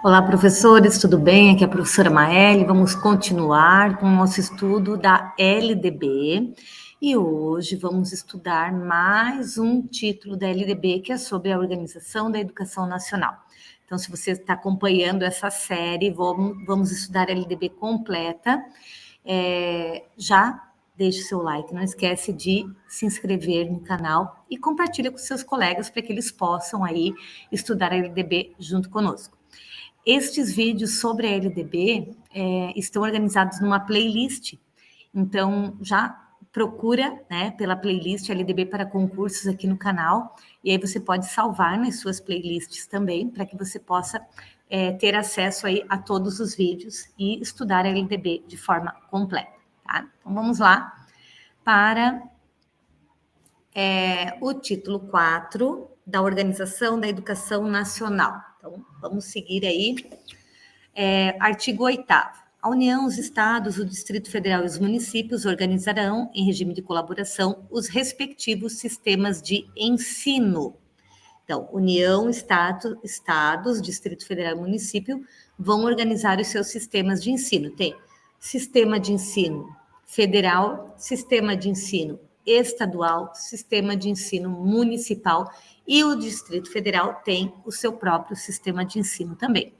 Olá, professores, tudo bem? Aqui é a professora Maeli. Vamos continuar com o nosso estudo da LDB e hoje vamos estudar mais um título da LDB que é sobre a Organização da Educação Nacional. Então, se você está acompanhando essa série, vamos estudar a LDB completa. Já deixe seu like, não esquece de se inscrever no canal e compartilha com seus colegas para que eles possam aí estudar a LDB junto conosco. Estes vídeos sobre a LDB estão organizados numa playlist, então já procura, né, pela playlist LDB para concursos aqui no canal, e aí você pode salvar nas suas playlists também, para que você possa ter acesso aí a todos os vídeos e estudar a LDB de forma completa, tá? Então vamos lá para o título 4 da Organização da Educação Nacional. Então vamos seguir aí. Artigo 8º. A União, os Estados, o Distrito Federal e os municípios organizarão, em regime de colaboração, os respectivos sistemas de ensino. Então, União, Estados, Distrito Federal e município vão organizar os seus sistemas de ensino. Tem sistema de ensino federal, sistema de ensino estadual, sistema de ensino municipal e o Distrito Federal tem o seu próprio sistema de ensino também.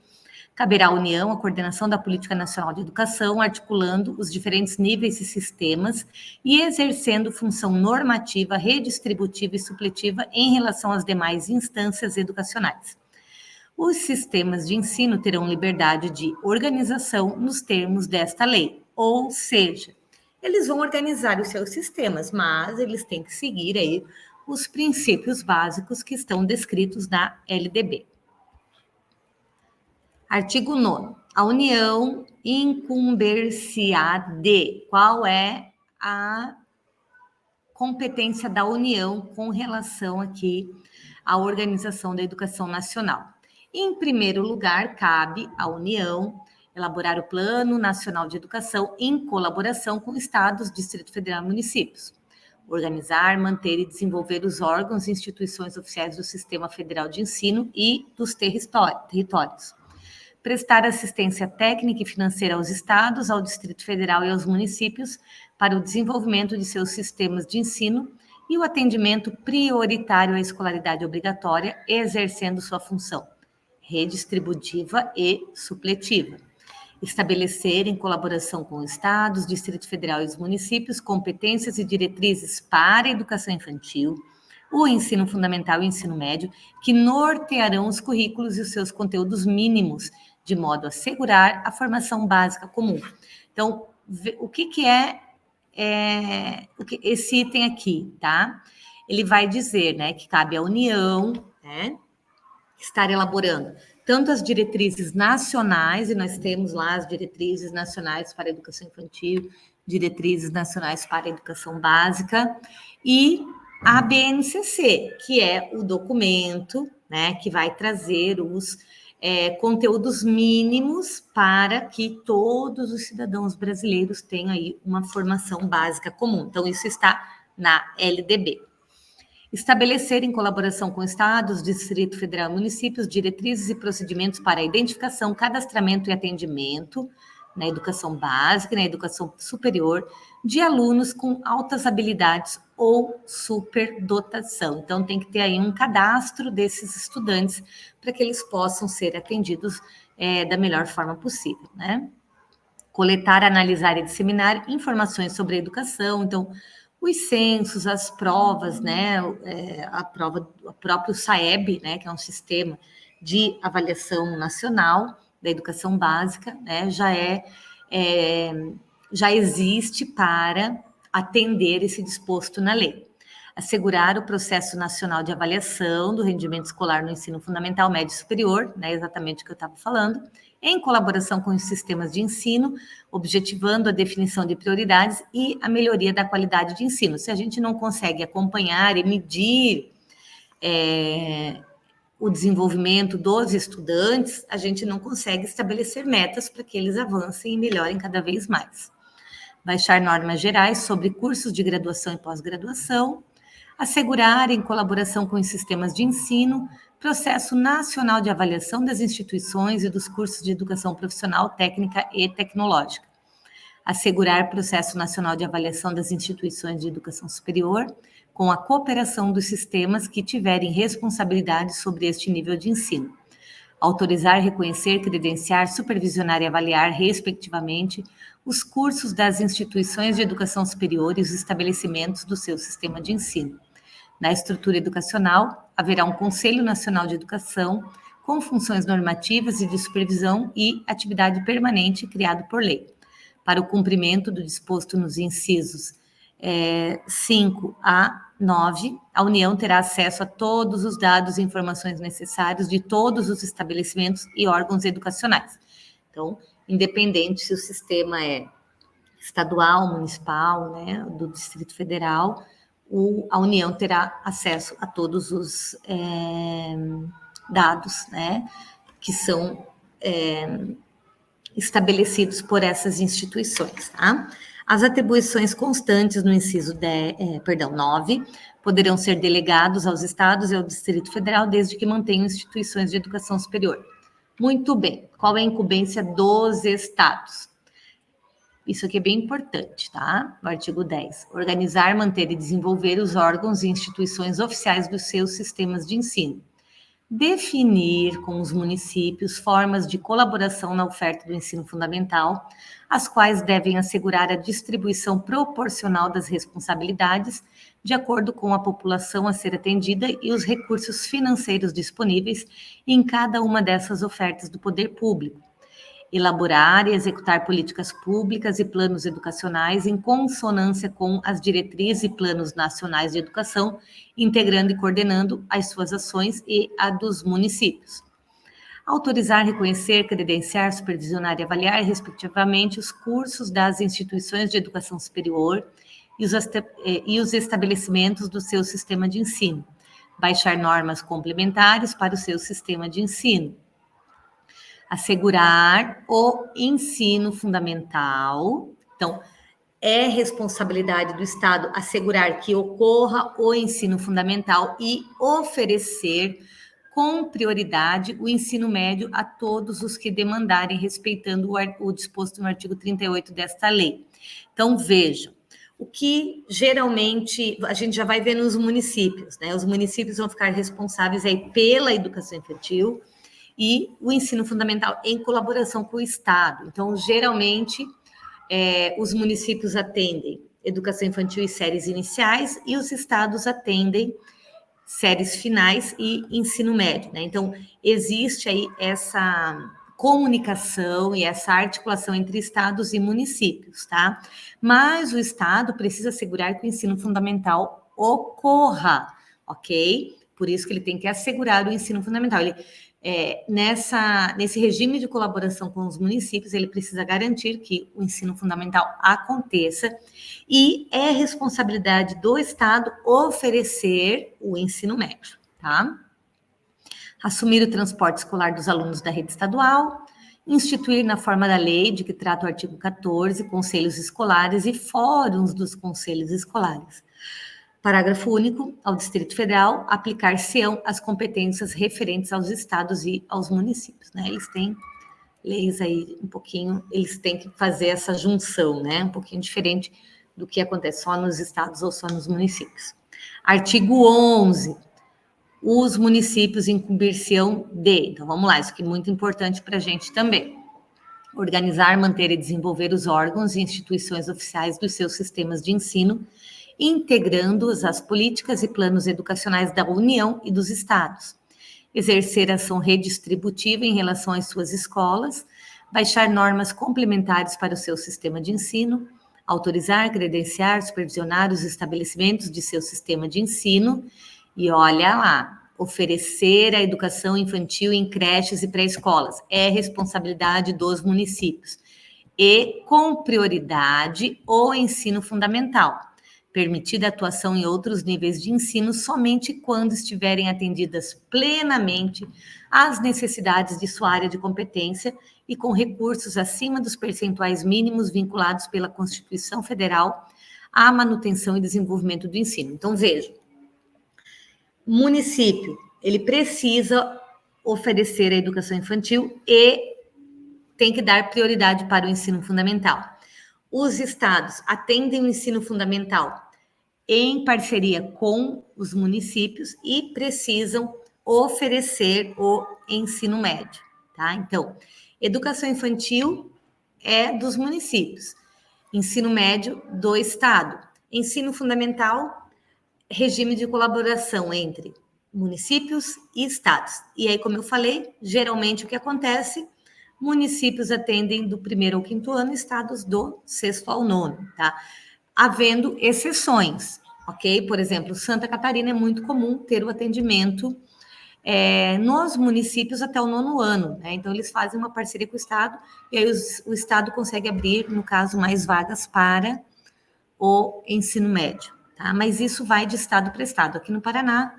Caberá à União a coordenação da Política Nacional de Educação, articulando os diferentes níveis e sistemas e exercendo função normativa, redistributiva e supletiva em relação às demais instâncias educacionais. Os sistemas de ensino terão liberdade de organização nos termos desta lei, ou seja, eles vão organizar os seus sistemas, mas eles têm que seguir aí os princípios básicos que estão descritos na LDB. Artigo 9º. A União incumber-se-á de. Qual é a competência da União com relação aqui à organização da educação nacional? Em primeiro lugar, cabe à União elaborar o Plano Nacional de Educação em colaboração com estados, Distrito Federal e municípios. Organizar, manter e desenvolver os órgãos e instituições oficiais do Sistema Federal de Ensino e dos territórios. Prestar assistência técnica e financeira aos estados, ao Distrito Federal e aos municípios para o desenvolvimento de seus sistemas de ensino e o atendimento prioritário à escolaridade obrigatória, exercendo sua função redistributiva e supletiva. Estabelecer, em colaboração com estados, Distrito Federal e os municípios, competências e diretrizes para a educação infantil, o ensino fundamental e o ensino médio, que nortearão os currículos e os seus conteúdos mínimos, de modo a assegurar a formação básica comum. Então, o que é esse item aqui, tá? Ele vai dizer, né, que cabe à União, né, estar elaborando tanto as diretrizes nacionais, e nós temos lá as diretrizes nacionais para a educação infantil, diretrizes nacionais para a educação básica, e a BNCC, que é o documento, né, que vai trazer os conteúdos mínimos para que todos os cidadãos brasileiros tenham aí uma formação básica comum. Então, isso está na LDB. Estabelecer, em colaboração com estados, Distrito Federal e municípios, diretrizes e procedimentos para a identificação, cadastramento e atendimento na educação básica e na educação superior de alunos com altas habilidades ou superdotação. Então, tem que ter aí um cadastro desses estudantes para que eles possam ser atendidos da melhor forma possível, né? Coletar, analisar e disseminar informações sobre a educação. Então, os censos, as provas, né? O próprio SAEB, né? Que é um sistema de avaliação nacional da educação básica, né? Já existe para atender esse disposto na lei. Assegurar o processo nacional de avaliação do rendimento escolar no ensino fundamental, médio e superior, né, exatamente o que eu estava falando, em colaboração com os sistemas de ensino, objetivando a definição de prioridades e a melhoria da qualidade de ensino. Se a gente não consegue acompanhar e medir o desenvolvimento dos estudantes, a gente não consegue estabelecer metas para que eles avancem e melhorem cada vez mais. Baixar normas gerais sobre cursos de graduação e pós-graduação, assegurar, em colaboração com os sistemas de ensino, Processo Nacional de Avaliação das Instituições e dos Cursos de Educação Profissional, Técnica e Tecnológica. Assegurar Processo Nacional de Avaliação das Instituições de Educação Superior, com a cooperação dos sistemas que tiverem responsabilidade sobre este nível de ensino. Autorizar, reconhecer, credenciar, supervisionar e avaliar, respectivamente, os cursos das instituições de educação superior e os estabelecimentos do seu sistema de ensino. Na estrutura educacional, haverá um Conselho Nacional de Educação, com funções normativas e de supervisão e atividade permanente criado por lei. Para o cumprimento do disposto nos incisos 5 a 9, a União terá acesso a todos os dados e informações necessários de todos os estabelecimentos e órgãos educacionais. Então, independente se o sistema é estadual, municipal, né, do Distrito Federal, a União terá acesso a todos os dados, né, que são estabelecidos por essas instituições, tá? As atribuições constantes no inciso 9 poderão ser delegados aos estados e ao Distrito Federal, desde que mantenham instituições de educação superior. Muito bem. Qual é a incumbência dos estados? Isso aqui é bem importante, tá? No artigo 10. Organizar, manter e desenvolver os órgãos e instituições oficiais dos seus sistemas de ensino. Definir com os municípios formas de colaboração na oferta do ensino fundamental, as quais devem assegurar a distribuição proporcional das responsabilidades, de acordo com a população a ser atendida e os recursos financeiros disponíveis em cada uma dessas ofertas do poder público. Elaborar e executar políticas públicas e planos educacionais em consonância com as diretrizes e planos nacionais de educação, integrando e coordenando as suas ações e a dos municípios. Autorizar, reconhecer, credenciar, supervisionar e avaliar, respectivamente, os cursos das instituições de educação superior e os estabelecimentos do seu sistema de ensino. Baixar normas complementares para o seu sistema de ensino. Assegurar o ensino fundamental. Então, é responsabilidade do Estado assegurar que ocorra o ensino fundamental e oferecer com prioridade o ensino médio a todos os que demandarem, respeitando o disposto no artigo 38 desta lei. Então, vejam, o que geralmente a gente já vai ver nos municípios, né? Os municípios vão ficar responsáveis aí pela educação infantil e o ensino fundamental em colaboração com o Estado. Então, geralmente, os municípios atendem educação infantil e séries iniciais e os estados atendem séries finais e ensino médio, né? Então, existe aí essa comunicação e essa articulação entre estados e municípios, tá? Mas o estado precisa assegurar que o ensino fundamental ocorra, ok? Por isso que ele tem que assegurar o ensino fundamental. Nesse regime de colaboração com os municípios, ele precisa garantir que o ensino fundamental aconteça e é responsabilidade do Estado oferecer o ensino médio, tá? Assumir o transporte escolar dos alunos da rede estadual, instituir na forma da lei de que trata o artigo 14, conselhos escolares e fóruns dos conselhos escolares. Parágrafo único, ao Distrito Federal, aplicar-se-ão as competências referentes aos estados e aos municípios, né? Eles têm leis aí um pouquinho, eles têm que fazer essa junção, né? Um pouquinho diferente do que acontece só nos estados ou só nos municípios. Artigo 11, os municípios incumbir-se-ão de, então vamos lá, isso aqui é muito importante para a gente também. Organizar, manter e desenvolver os órgãos e instituições oficiais dos seus sistemas de ensino, integrando-os às políticas e planos educacionais da União e dos Estados. Exercer ação redistributiva em relação às suas escolas, baixar normas complementares para o seu sistema de ensino, autorizar, credenciar, supervisionar os estabelecimentos de seu sistema de ensino e, olha lá, oferecer a educação infantil em creches e pré-escolas. É responsabilidade dos municípios. E, com prioridade, o ensino fundamental. Permitida a atuação em outros níveis de ensino somente quando estiverem atendidas plenamente às necessidades de sua área de competência e com recursos acima dos percentuais mínimos vinculados pela Constituição Federal à manutenção e desenvolvimento do ensino. Então, veja, município ele precisa oferecer a educação infantil e tem que dar prioridade para o ensino fundamental. Os estados atendem o ensino fundamental em parceria com os municípios e precisam oferecer o ensino médio, tá? Então, educação infantil é dos municípios, ensino médio do estado, ensino fundamental, regime de colaboração entre municípios e estados. E aí, como eu falei, geralmente o que acontece, municípios atendem do 1º ao 5º ano, estados do 6º ao 9º, tá? Havendo exceções, ok? Por exemplo, Santa Catarina é muito comum ter o atendimento nos municípios até o 9º ano, né? Então, eles fazem uma parceria com o Estado, e aí o Estado consegue abrir, no caso, mais vagas para o ensino médio, tá? Mas isso vai de estado para estado. Aqui no Paraná,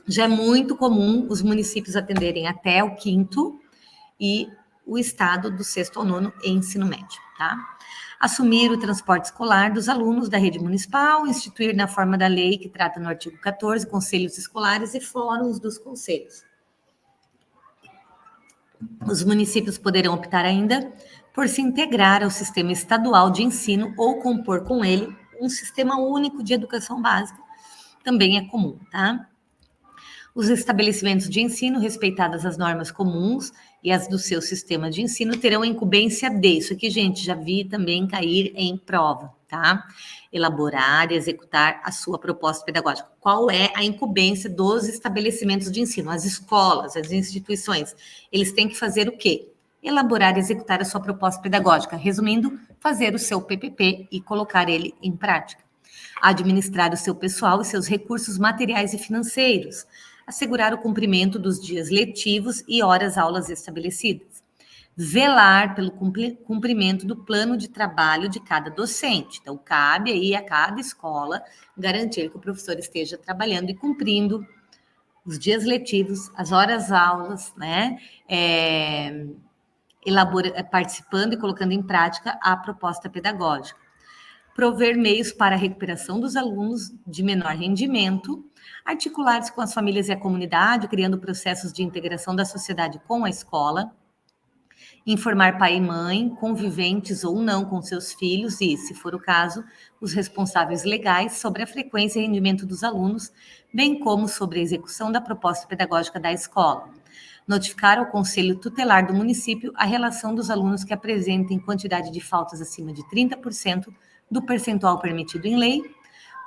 já é muito comum os municípios atenderem até o 5º e o estado do 6º ao 9º em ensino médio, tá? Assumir o transporte escolar dos alunos da rede municipal, instituir na forma da lei que trata no artigo 14, conselhos escolares e fóruns dos conselhos. Os municípios poderão optar ainda por se integrar ao sistema estadual de ensino ou compor com ele um sistema único de educação básica, também é comum, tá? Os estabelecimentos de ensino, respeitadas as normas comuns e as do seu sistema de ensino, terão a incumbência de, isso aqui, gente, já vi também cair em prova, tá? Elaborar e executar a sua proposta pedagógica. Qual é a incumbência dos estabelecimentos de ensino? As escolas, as instituições, eles têm que fazer o quê? Elaborar e executar a sua proposta pedagógica. Resumindo, fazer o seu PPP e colocar ele em prática. Administrar o seu pessoal e seus recursos materiais e financeiros. Assegurar o cumprimento dos dias letivos e horas-aulas estabelecidas. Velar pelo cumprimento do plano de trabalho de cada docente. Então, cabe aí a cada escola garantir que o professor esteja trabalhando e cumprindo os dias letivos, as horas-aulas, né? Participando e colocando em prática a proposta pedagógica. Prover meios para a recuperação dos alunos de menor rendimento, articular-se com as famílias e a comunidade, criando processos de integração da sociedade com a escola, informar pai e mãe, conviventes ou não com seus filhos e, se for o caso, os responsáveis legais sobre a frequência e rendimento dos alunos, bem como sobre a execução da proposta pedagógica da escola. Notificar ao Conselho Tutelar do município a relação dos alunos que apresentem quantidade de faltas acima de 30% do percentual permitido em lei,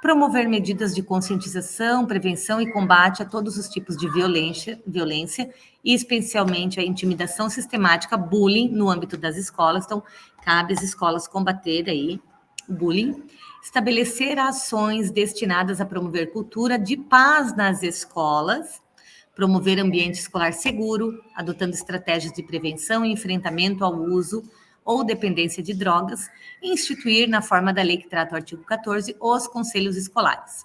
promover medidas de conscientização, prevenção e combate a todos os tipos de violência e especialmente a intimidação sistemática, bullying no âmbito das escolas. Então, cabe às escolas combater aí o bullying, estabelecer ações destinadas a promover cultura de paz nas escolas, promover ambiente escolar seguro, adotando estratégias de prevenção e enfrentamento ao uso ou dependência de drogas, e instituir, na forma da lei que trata o artigo 14, os conselhos escolares.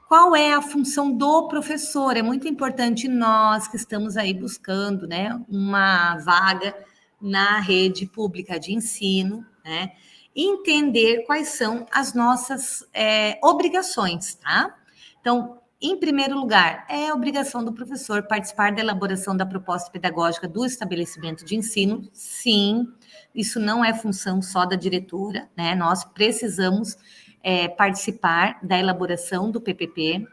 Qual é a função do professor? É muito importante nós que estamos aí buscando, né, uma vaga na rede pública de ensino, né, entender quais são as nossas obrigações, tá? Então, em primeiro lugar, é obrigação do professor participar da elaboração da proposta pedagógica do estabelecimento de ensino. Sim, isso não é função só da diretora, né? Nós precisamos participar da elaboração do PPP,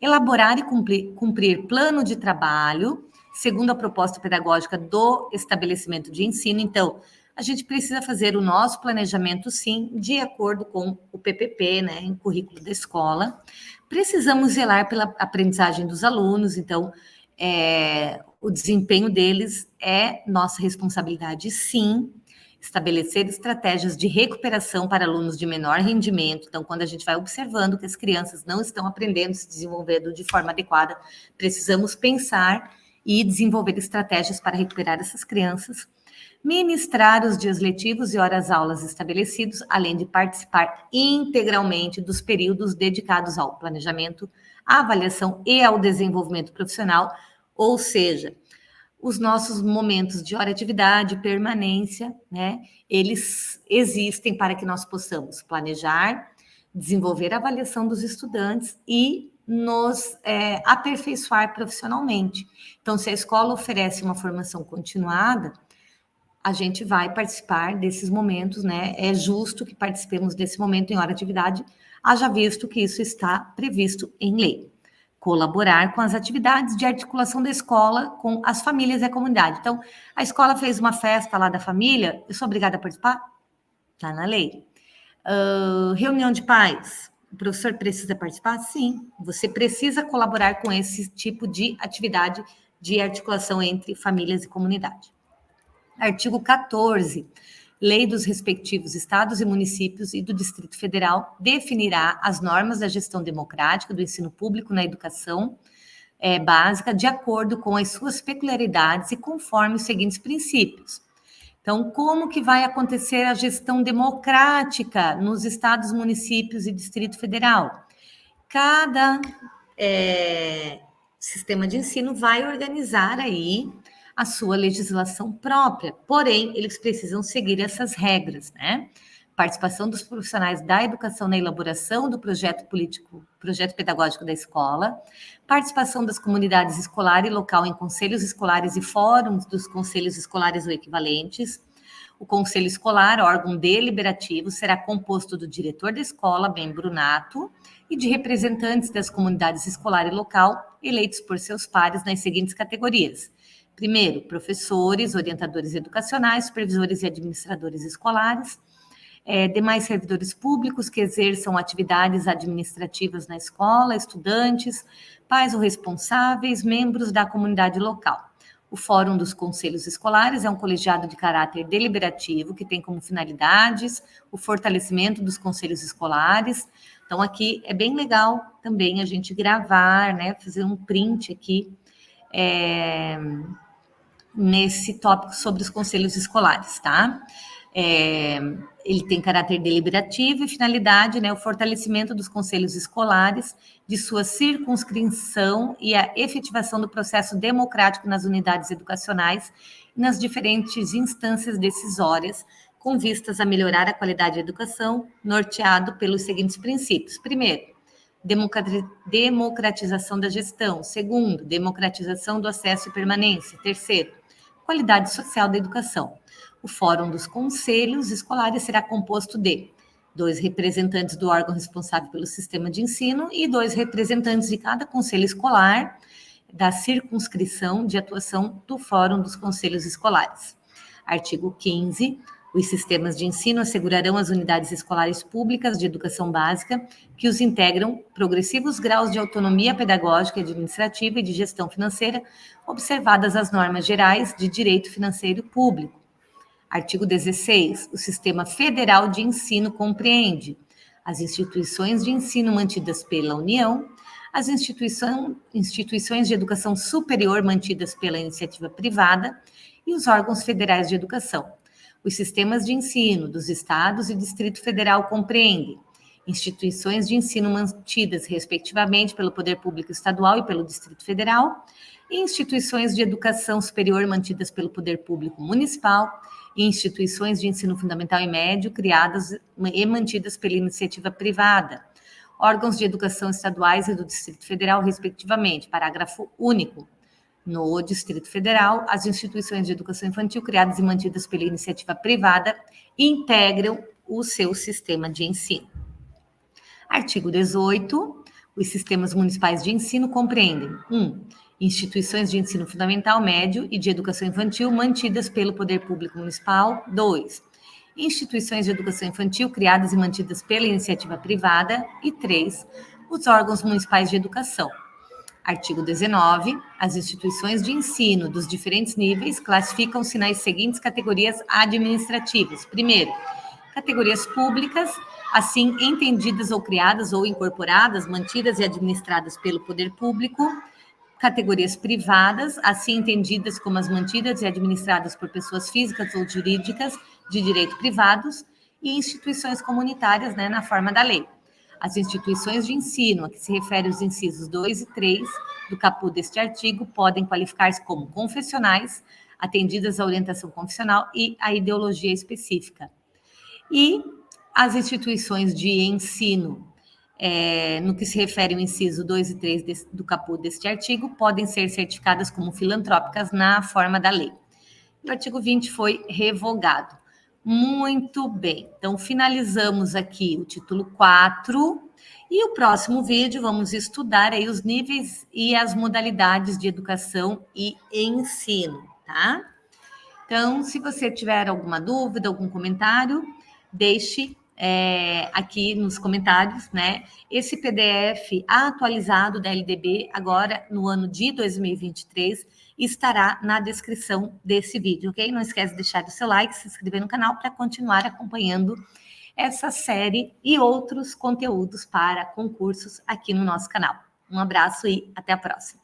elaborar e cumprir plano de trabalho, segundo a proposta pedagógica do estabelecimento de ensino. Então, a gente precisa fazer o nosso planejamento, sim, de acordo com o PPP, né, em currículo da escola. Precisamos zelar pela aprendizagem dos alunos, então, o desempenho deles é nossa responsabilidade, sim. Estabelecer estratégias de recuperação para alunos de menor rendimento. Então, quando a gente vai observando que as crianças não estão aprendendo, se desenvolvendo de forma adequada, precisamos pensar e desenvolver estratégias para recuperar essas crianças. Ministrar os dias letivos e horas-aulas estabelecidos, além de participar integralmente dos períodos dedicados ao planejamento, à avaliação e ao desenvolvimento profissional, ou seja, os nossos momentos de hora de atividade, permanência, né, eles existem para que nós possamos planejar, desenvolver a avaliação dos estudantes e nos aperfeiçoar profissionalmente. Então, se a escola oferece uma formação continuada, a gente vai participar desses momentos, né? É justo que participemos desse momento em hora de atividade, haja visto que isso está previsto em lei. Colaborar com as atividades de articulação da escola com as famílias e a comunidade. Então, a escola fez uma festa lá da família, eu sou obrigada a participar? Está na lei. Reunião de pais, o professor precisa participar? Sim, você precisa colaborar com esse tipo de atividade de articulação entre famílias e comunidade. Artigo 14. Lei dos respectivos estados e municípios e do Distrito Federal definirá as normas da gestão democrática do ensino público na educação básica de acordo com as suas peculiaridades e conforme os seguintes princípios. Então, como que vai acontecer a gestão democrática nos estados, municípios e Distrito Federal? Cada sistema de ensino vai organizar aí a sua legislação própria, porém, eles precisam seguir essas regras, né? Participação dos profissionais da educação na elaboração do projeto político, projeto pedagógico da escola, participação das comunidades escolar e local em conselhos escolares e fóruns dos conselhos escolares ou equivalentes. O conselho escolar, órgão deliberativo, será composto do diretor da escola, membro nato, e de representantes das comunidades escolar e local, eleitos por seus pares nas seguintes categorias. Primeiro, professores, orientadores educacionais, supervisores e administradores escolares, demais servidores públicos que exerçam atividades administrativas na escola, estudantes, pais ou responsáveis, membros da comunidade local. O Fórum dos Conselhos Escolares é um colegiado de caráter deliberativo que tem como finalidades o fortalecimento dos conselhos escolares. Então, aqui é bem legal também a gente gravar, né, fazer um print aqui nesse tópico sobre os conselhos escolares, tá? Ele tem caráter deliberativo e finalidade, né, o fortalecimento dos conselhos escolares, de sua circunscrição e a efetivação do processo democrático nas unidades educacionais e nas diferentes instâncias decisórias, com vistas a melhorar a qualidade da educação, norteado pelos seguintes princípios. Primeiro, democratização da gestão. Segundo, democratização do acesso e permanência. Terceiro, qualidade social da educação. O Fórum dos Conselhos Escolares será composto de 2 representantes do órgão responsável pelo sistema de ensino e 2 representantes de cada conselho escolar da circunscrição de atuação do Fórum dos Conselhos Escolares. Artigo 15. Os sistemas de ensino assegurarão às unidades escolares públicas de educação básica que os integram progressivos graus de autonomia pedagógica, administrativa e de gestão financeira, observadas as normas gerais de direito financeiro público. Artigo 16. O Sistema Federal de Ensino compreende as instituições de ensino mantidas pela União, as instituições de educação superior mantidas pela iniciativa privada e os órgãos federais de educação. Os sistemas de ensino dos estados e Distrito Federal compreendem instituições de ensino mantidas, respectivamente, pelo Poder Público Estadual e pelo Distrito Federal, e instituições de educação superior mantidas pelo Poder Público Municipal, e instituições de ensino fundamental e médio criadas e mantidas pela iniciativa privada, órgãos de educação estaduais e do Distrito Federal, respectivamente. Parágrafo único. No Distrito Federal, as instituições de educação infantil criadas e mantidas pela iniciativa privada integram o seu sistema de ensino. Artigo 18. Os sistemas municipais de ensino compreendem: 1. Instituições de ensino fundamental, médio e de educação infantil mantidas pelo Poder Público Municipal. 2. Instituições de educação infantil criadas e mantidas pela iniciativa privada. E 3. Os órgãos municipais de educação. Artigo 19. As instituições de ensino dos diferentes níveis classificam-se nas seguintes categorias administrativas. Primeiro, categorias públicas, assim entendidas ou criadas ou incorporadas, mantidas e administradas pelo poder público. Categorias privadas, assim entendidas como as mantidas e administradas por pessoas físicas ou jurídicas de direito privados. E instituições comunitárias, né, na forma da lei. As instituições de ensino a que se refere os incisos 2 e 3 do caput deste artigo podem qualificar-se como confessionais, atendidas à orientação confessional e à ideologia específica. E as instituições de ensino no que se refere ao inciso 2 e 3 do caput deste artigo, podem ser certificadas como filantrópicas na forma da lei. O artigo 20 foi revogado. Muito bem, então finalizamos aqui o título 4 e o próximo vídeo vamos estudar aí os níveis e as modalidades de educação e ensino, tá? Então, se você tiver alguma dúvida, algum comentário, deixe aqui nos comentários, né? Esse PDF atualizado da LDB, agora no ano de 2023, estará na descrição desse vídeo, ok? Não esquece de deixar o seu like, se inscrever no canal para continuar acompanhando essa série e outros conteúdos para concursos aqui no nosso canal. Um abraço e até a próxima.